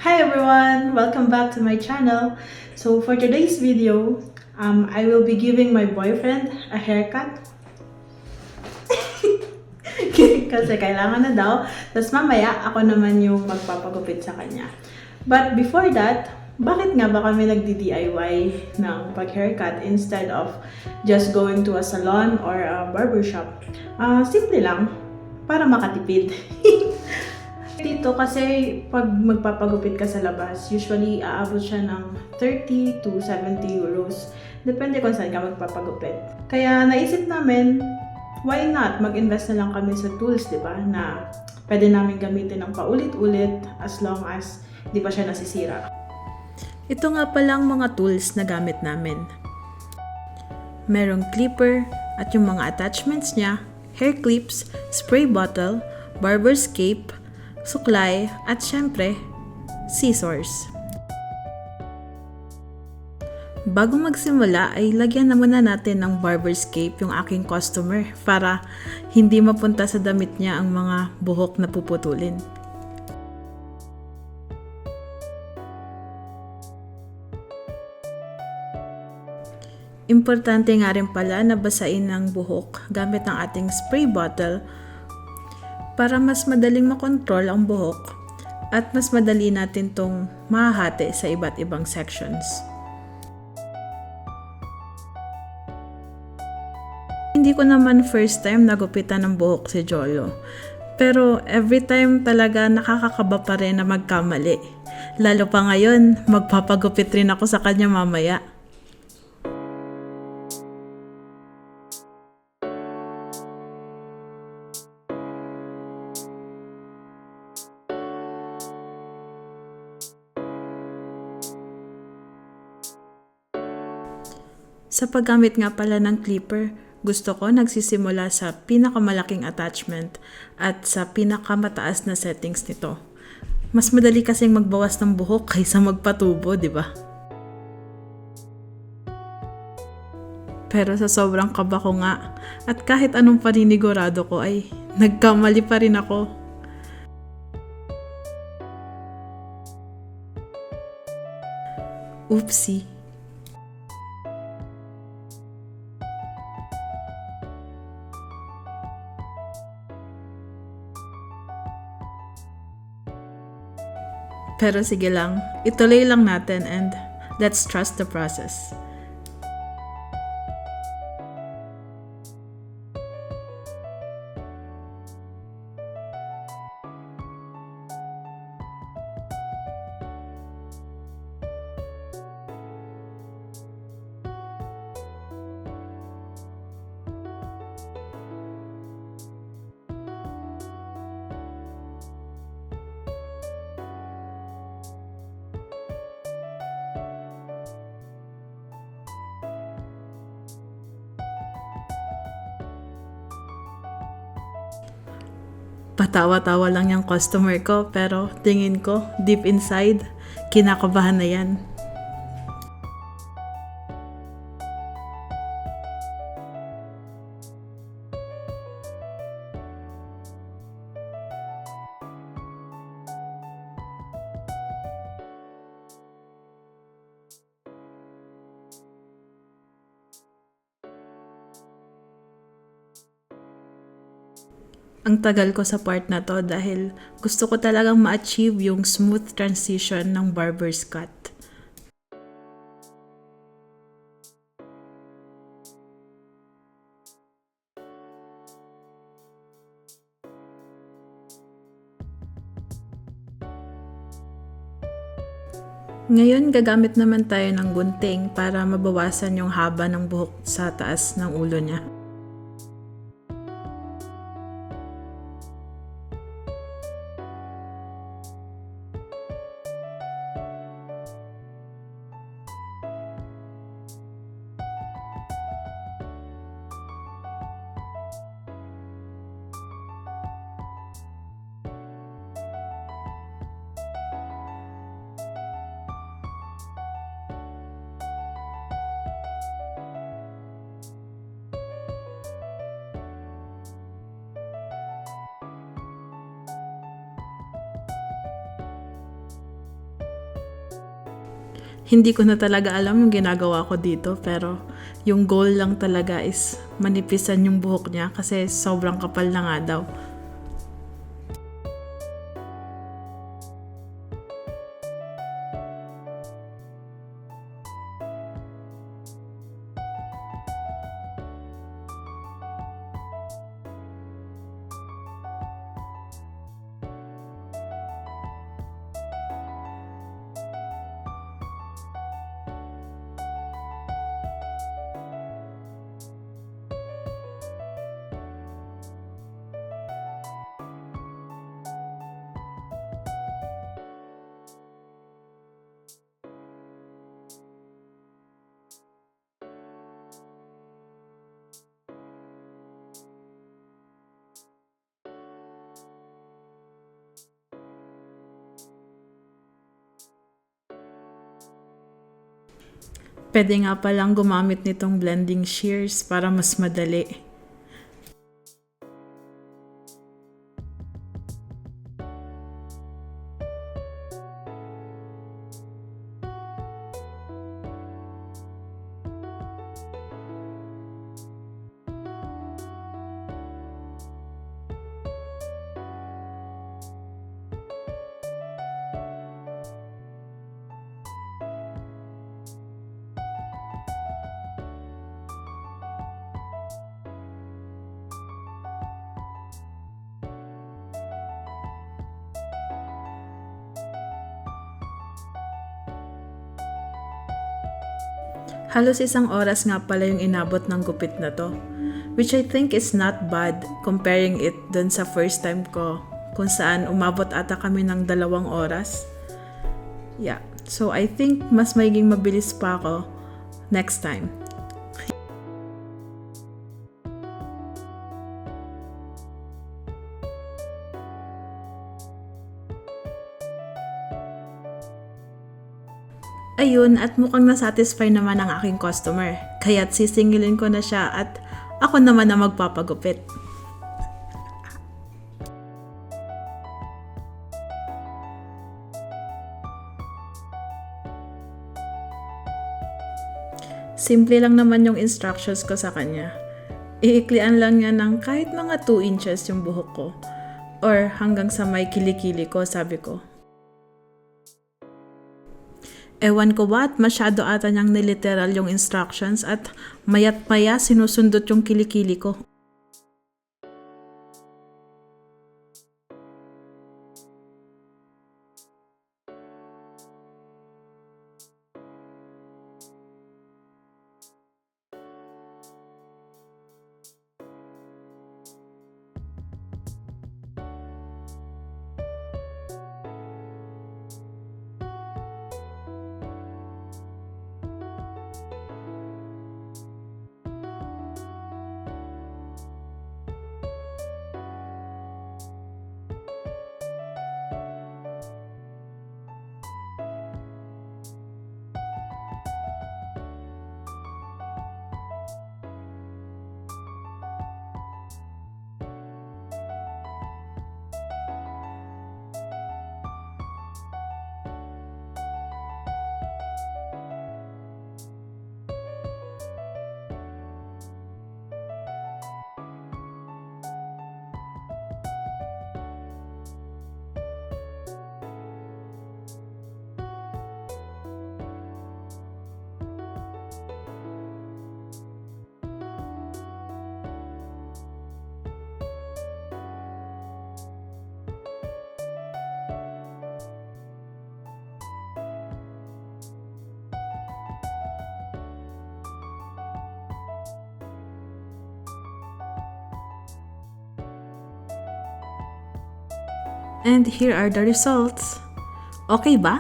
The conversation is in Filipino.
Hi everyone! Welcome back to my channel. So for today's video, I will be giving my boyfriend a haircut. Kasi kailangan na daw. Tapos mamaya, ako naman yung magpapagupit sa kanya. But before that, bakit nga ba kami nagdi-DIY ng pag-haircut instead of just going to a salon or a barbershop? Simple lang, para makatipid. Dito kasi pag magpapagupit ka sa labas, usually aabot siya ng 30 to 70 euros. Depende kung saan ka magpapagupit. Kaya naisip namin, why not mag-invest na lang kami sa tools, di ba? Na pwede namin gamitin ng paulit-ulit as long as di ba siya nasisira. Ito nga palang mga tools na gamit namin. Merong clipper at yung mga attachments niya, hair clips, spray bottle, barber's cape, suklay, at syempre, scissors. Bago magsimula ay lagyan na muna natin ng barber's cape yung aking customer para hindi mapunta sa damit niya ang mga buhok na puputulin. Importante nga rin pala na basain ng buhok gamit ang ating spray bottle para mas madaling makontrol ang buhok at mas madali natin tong mahahati sa iba't ibang sections. Hindi ko naman first time nagupitan ng buhok si Jolo. Pero every time talaga nakakakaba pa rin na magkamali. Lalo pa ngayon, magpapagupit rin ako sa kanya mamaya. Sa paggamit nga pala ng clipper, gusto ko nagsisimula sa pinakamalaking attachment at sa pinakamataas na settings nito. Mas madali kasing magbawas ng buhok kaysa magpatubo, di ba? Pero sa sobrang kaba ko nga at kahit anong paninigurado ko ay nagkamali pa rin ako. Oopsie. Pero sige lang, ituloy lang natin and let's trust the process. Patawa-tawa lang yung customer ko pero tingin ko deep inside, kinakabahan na yan. Ang tagal ko sa part na to dahil gusto ko talagang ma-achieve yung smooth transition ng barber's cut. Ngayon, gagamit naman tayo ng gunting para mabawasan yung haba ng buhok sa taas ng ulo niya. Hindi ko na talaga alam yung ginagawa ko dito, pero yung goal lang talaga is manipisan yung buhok niya kasi sobrang kapal na nga daw. Pwede nga palang gumamit nitong blending shears para mas madali. Halos 1 oras nga pala yung inabot ng gupit na to, which I think is not bad comparing it dun sa first time ko kung saan umabot ata kami ng 2 oras. Yeah, so I think mas magiging mabilis pa ako next time. Ayun, at mukhang nasatisfy naman ang aking customer. Kaya't sisingilin ko na siya at ako naman na magpapagupit. Simple lang naman yung instructions ko sa kanya. Iiklian lang niya ng kahit mga 2 inches yung buhok ko. Or hanggang sa may kilikili ko, sabi ko. Ewan ko ba at masyado ata niyang niliteral yung instructions at mayat maya sinusundot yung kilikili ko. And here are the results. Okay ba?